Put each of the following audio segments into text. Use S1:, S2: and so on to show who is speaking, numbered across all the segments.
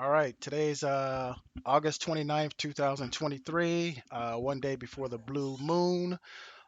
S1: All right, today's August 29th, 2023, one day before the blue moon.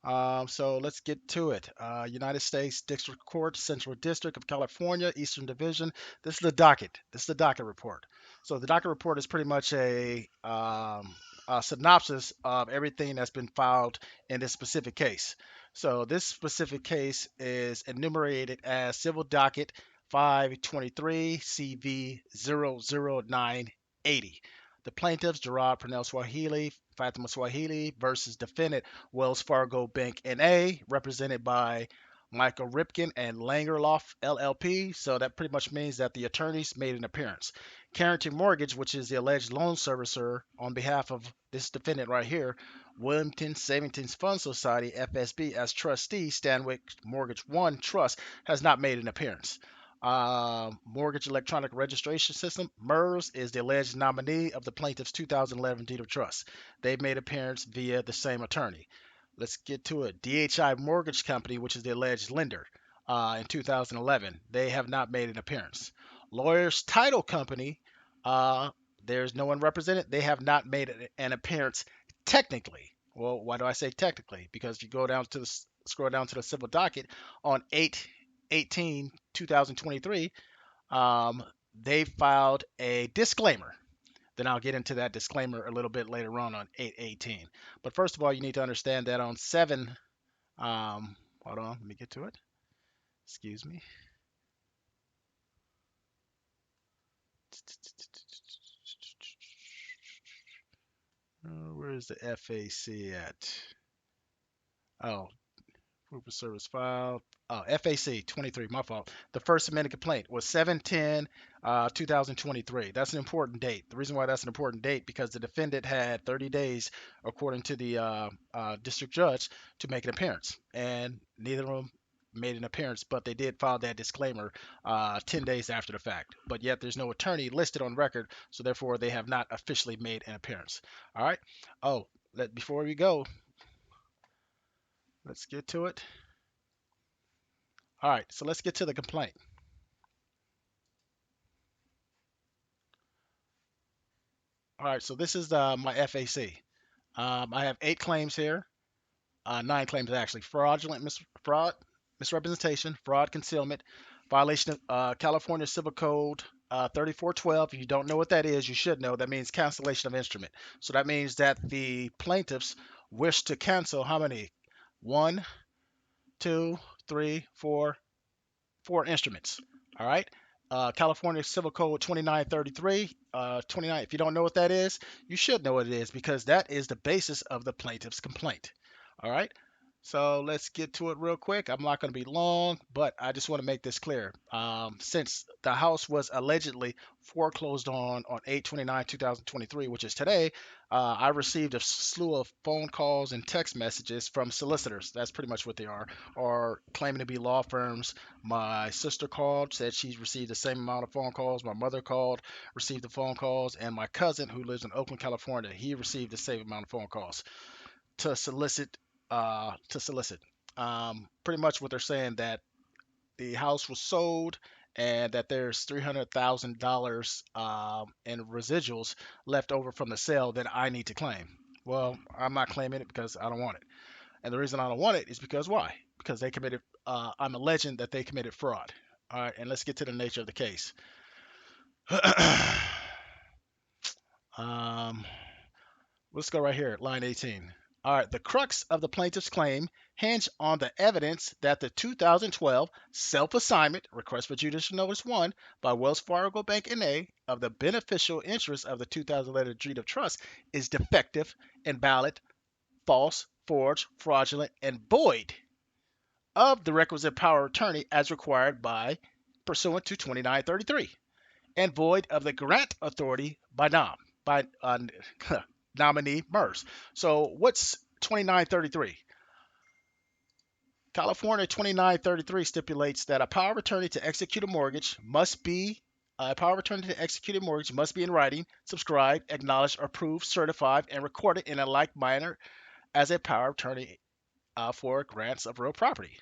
S1: So let's get to it. United States District Court, Central District of California, Eastern Division. This is the docket. This is the docket report. So the docket report is pretty much a synopsis of everything that's been filed in this specific case. So this specific case is enumerated as Civil Docket 523 CV 00980. The plaintiffs, Gerard Purnell Swahili, Fatima Swahili versus defendant Wells Fargo Bank NA, represented by Michael Ripken and Langerlof LLP. So that pretty much means that the attorneys made an appearance. Carrington Mortgage, which is the alleged loan servicer on behalf of this defendant right here, Wilmington Savings Fund Society FSB, as trustee, Stanwick Mortgage One Trust, has not made an appearance. Mortgage Electronic Registration System, MERS, is the alleged nominee of the plaintiff's 2011 deed of trust. They've made appearance via the same attorney. Let's get to it. DHI Mortgage Company, which is the alleged lender, in 2011, they have not made an appearance. Lawyers Title Company, uh, there's no one represented. They have not made an appearance technically. Well, why do I say technically? Because if you go down to the scroll down to the civil docket on 8/18, 2023, um, they filed a disclaimer. Then I'll get into that disclaimer a little bit later on 8/18. But first of all, you need to understand that on 7, hold on, let me get to it. Excuse me. Where is the FAC at? Oh, proof of service filed. Oh, FAC 23, my fault. The first amended complaint was 7/10, 2023. That's an important date. The reason why that's an important date because the defendant had 30 days, according to the district judge, to make an appearance, and neither of them made an appearance, but they did file that disclaimer 10 days after the fact. But yet there's no attorney listed on record, so therefore they have not officially made an appearance. All right. Oh, before we go, let's get to it. All right, so let's get to the complaint. All right, so this is my FAC. I have 8 claims here, 9 claims actually: fraud, misrepresentation, fraud, concealment, violation of California Civil Code 3412. If you don't know what that is, you should know. That means cancellation of instrument. So that means that the plaintiffs wish to cancel how many? One, two, three, four instruments. All right. California Civil Code 2933. 29. If you don't know what that is, you should know what it is because that is the basis of the plaintiff's complaint. All right. So let's get to it real quick. I'm not going to be long, but I just want to make this clear. Since the house was allegedly foreclosed on 8/29/2023, which is today, I received a slew of phone calls and text messages from solicitors. That's pretty much what they are, or claiming to be law firms. My sister called, said she's received the same amount of phone calls. My mother called, received the phone calls, and my cousin, who lives in Oakland, California, he received the same amount of phone calls to solicit. To solicit. Pretty much what they're saying that the house was sold and that there's $300,000 in residuals left over from the sale that I need to claim. Well, I'm not claiming it because I don't want it. And the reason I don't want it is because why? Because they committed, I'm alleging that they committed fraud. All right, and let's get to the nature of the case. um, let's go right here, line 18. All right, the crux of the plaintiff's claim hinge on the evidence that the 2012 self-assignment request for judicial notice 1 by Wells Fargo Bank NA of the beneficial interest of the 2011 deed of trust is defective, invalid, false, forged, fraudulent, and void of the requisite power of attorney as required by pursuant to 2933, and void of the grant authority by nominee MERS. So what's 2933? California 2933 stipulates that a power of attorney to execute a mortgage must be a power of attorney to execute a mortgage must be in writing, subscribed, acknowledged, approved, certified, and recorded in a like manner as a power of attorney for grants of real property.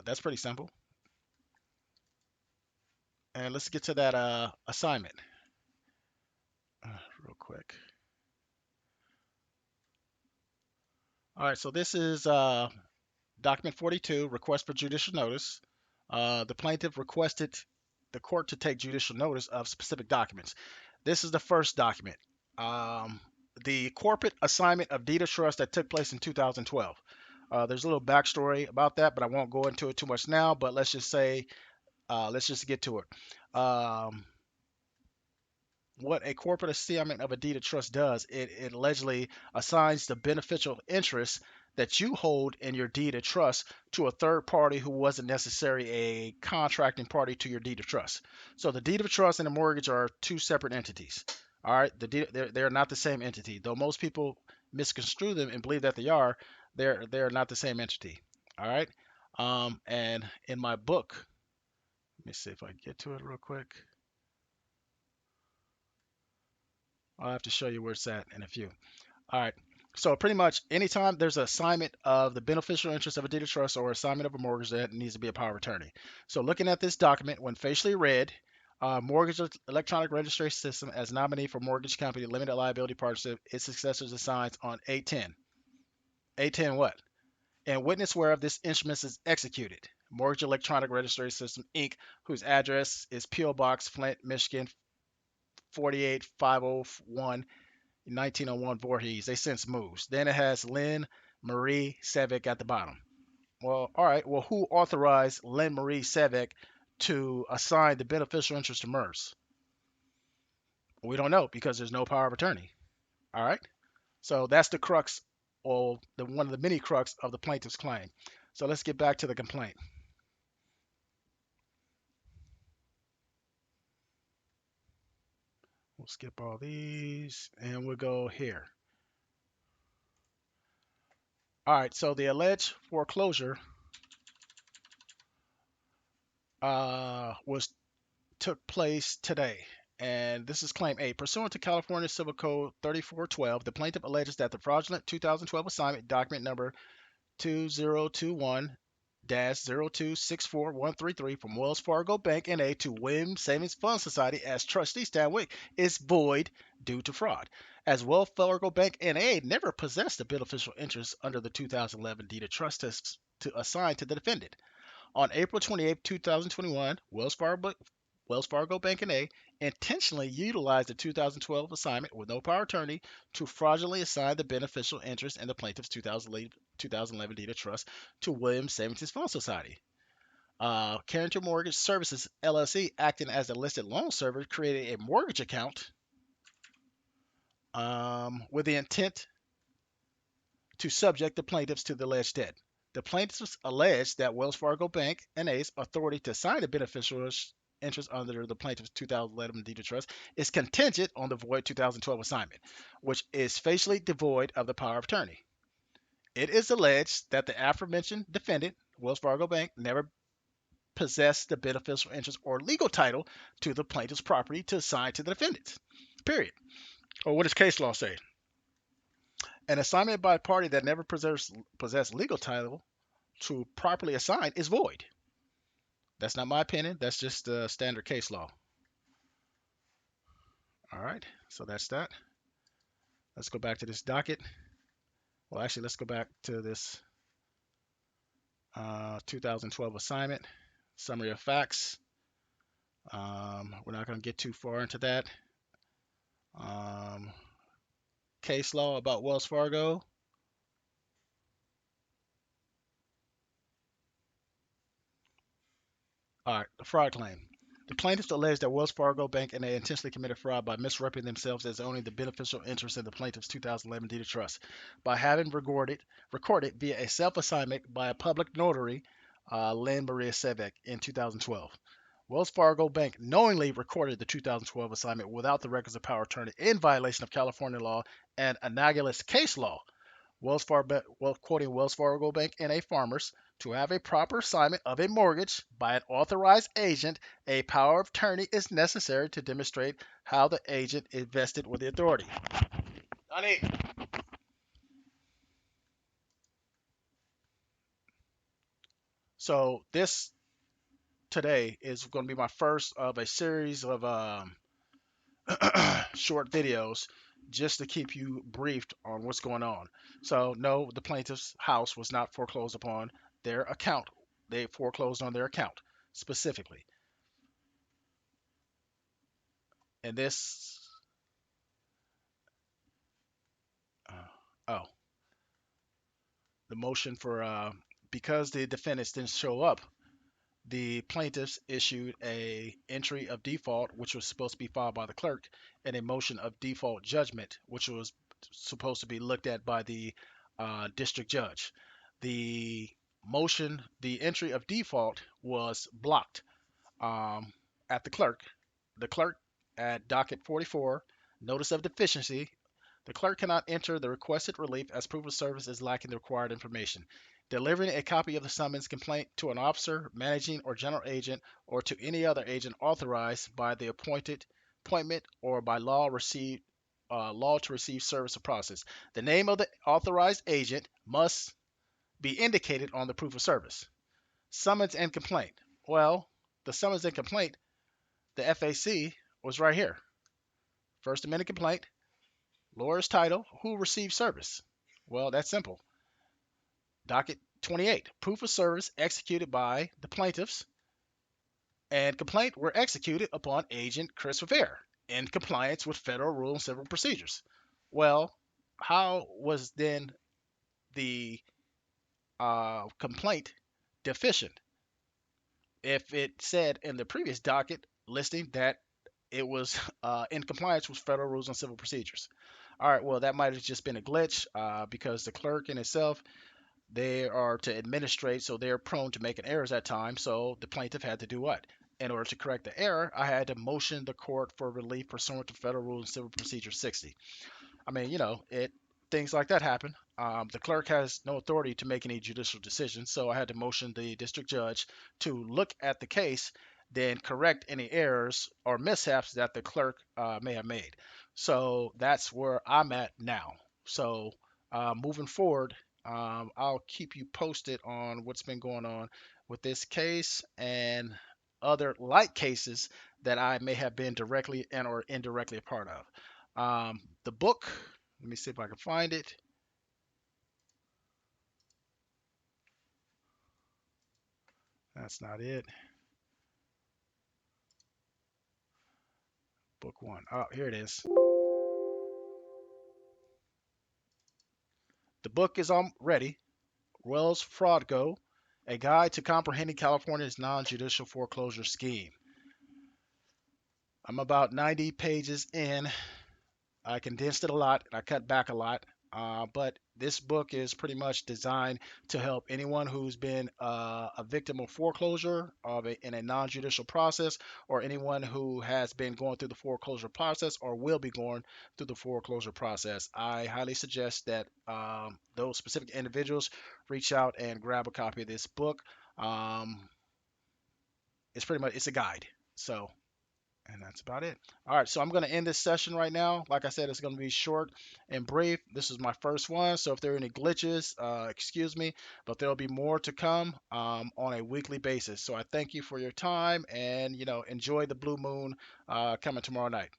S1: That's pretty simple. And let's get to that assignment real quick. All right, so this is document 42, request for judicial notice. The plaintiff requested the court to take judicial notice of specific documents. This is the first document. Um, the corporate assignment of deed of trust that took place in 2012. There's a little backstory about that, but I won't go into it too much now. But let's just say, let's just get to it. What a corporate assignment of a deed of trust does, it allegedly assigns the beneficial interest that you hold in your deed of trust to a third party who wasn't necessarily a contracting party to your deed of trust. So the deed of trust and the mortgage are two separate entities. All right, they're not the same entity. Though most people misconstrue them and believe that they are, they're not the same entity. All right, and in my book, let me see if I can get to it real quick. I'll have to show you where it's at in a few. All right. So pretty much anytime there's an assignment of the beneficial interest of a deed of trust or assignment of a mortgage, that needs to be a power of attorney. So looking at this document, when facially read, mortgage electronic registration system as nominee for mortgage company limited liability partnership, its successors assigns on 810. 810 what? And witness whereof this instrument is executed. Mortgage electronic registration system Inc., whose address is P.O. Box, Flint, Michigan 48501 1901 Voorhees. They since moves. Then it has Lynn Marie Sevick at the bottom. Well, all right. Well, who authorized Lynn Marie Sevick to assign the beneficial interest to MERS? We don't know because there's no power of attorney. All right. So that's the crux, or the one of the many crux of the plaintiff's claim. So let's get back to the complaint. We'll skip all these and we'll go here. All right. So the alleged foreclosure was took place today. And this is Claim 8. Pursuant to California Civil Code 3412, the plaintiff alleges that the fraudulent 2012 assignment document number 2021 0264133 from Wells Fargo Bank NA to Williams Savings Fund Society as trustee Stanwyck is void due to fraud, as Wells Fargo Bank NA never possessed a beneficial interest under the 2011 deed of trust to assign to the defendant. On April 28, 2021, Wells Fargo Bank and A intentionally utilized the 2012 assignment with no power of attorney to fraudulently assign the beneficial interest in the plaintiff's 2011 deed of trust to Williams Savings Fund Society. Carrington Mortgage Services LLC, acting as a listed loan server, created a mortgage account with the intent to subject the plaintiffs to the alleged debt. The plaintiffs alleged that Wells Fargo Bank N.A.'s authority to assign the beneficial interest under the plaintiff's 2011 deed of trust is contingent on the void 2012 assignment, which is facially devoid of the power of attorney. It is alleged that the aforementioned defendant, Wells Fargo Bank, never possessed the beneficial interest or legal title to the plaintiff's property to assign to the defendant. Period. Or what does case law say? An assignment by a party that never possessed legal title to properly assign is void. That's not my opinion. That's just the standard case law. All right. So that's that. Let's go back to this docket. Well, actually, let's go back to this 2012 assignment. Summary of facts. We're not going to get too far into that. Um, Case law about Wells Fargo. All right, the fraud claim. The plaintiffs allege that Wells Fargo Bank and they intentionally committed fraud by misrepresenting themselves as owning the beneficial interest in the plaintiff's 2011 deed of trust by having recorded via a self-assignment by a public notary, Lynn Maria Sevek, in 2012. Wells Fargo Bank knowingly recorded the 2012 assignment without the requisite power of attorney in violation of California law and analogous case law. Quoting Wells Fargo Bank and a Farmers, to have a proper assignment of a mortgage by an authorized agent, a power of attorney is necessary to demonstrate how the agent is vested with the authority. Honey. So this today is going to be my first of a series of short videos just to keep you briefed on what's going on. So, no, the plaintiff's house was not foreclosed upon. Their account, they foreclosed on their account specifically. And this, oh, the motion for, because the defendants didn't show up, the plaintiffs issued a entry of default, which was supposed to be filed by the clerk, and a motion of default judgment, which was supposed to be looked at by the district judge. The the entry of default was blocked um, at the clerk. The clerk at docket 44, notice of deficiency, the clerk cannot enter the requested relief as proof of service is lacking the required information. Delivering a copy of the summons complaint to an officer, managing or general agent, or to any other agent authorized by the appointment or by law to receive service or process. The name of the authorized agent must be indicated on the proof of service. Summons and complaint. Well, the summons and complaint, the FAC was right here. First Amendment complaint, lawyer's title, who received service. Well, that's simple. Docket 28, proof of service executed by the plaintiffs and complaint were executed upon Agent Christopher Fair in compliance with federal rule and civil procedures. Well, how was then the complaint deficient if it said in the previous docket listing that it was in compliance with federal rules and civil procedures? All right, well, that might have just been a glitch because the clerk in itself, they are to administrate, so they're prone to making errors at times. So the plaintiff had to do what? In order to correct the error, I had to motion the court for relief pursuant to Federal Rules and Civil Procedure 60. I mean, it things like that happen. The clerk has no authority to make any judicial decisions, so I had to motion the district judge to look at the case, then correct any errors or mishaps that the clerk may have made. So that's where I'm at now. So moving forward, I'll keep you posted on what's been going on with this case and other like cases that I may have been directly and or indirectly a part of. The book, let me see if I can find it. That's not it. Book one. Oh, here it is. The book is ready. Wells Fraud Go, A Guide to Comprehending California's Non-Judicial Foreclosure Scheme. I'm about 90 pages in. I condensed it a lot. I cut back a lot. But this book is pretty much designed to help anyone who's been a victim of foreclosure in a non-judicial process, or anyone who has been going through the foreclosure process or will be going through the foreclosure process. I highly suggest that those specific individuals reach out and grab a copy of this book. Um, it's pretty much it's a guide. So and that's about it. All right, so I'm going to end this session right now. Like I said, it's going to be short and brief. This is my first one, so if there are any glitches, excuse me, but there'll be more to come on a weekly basis. So I thank you for your time, and enjoy the blue moon coming tomorrow night.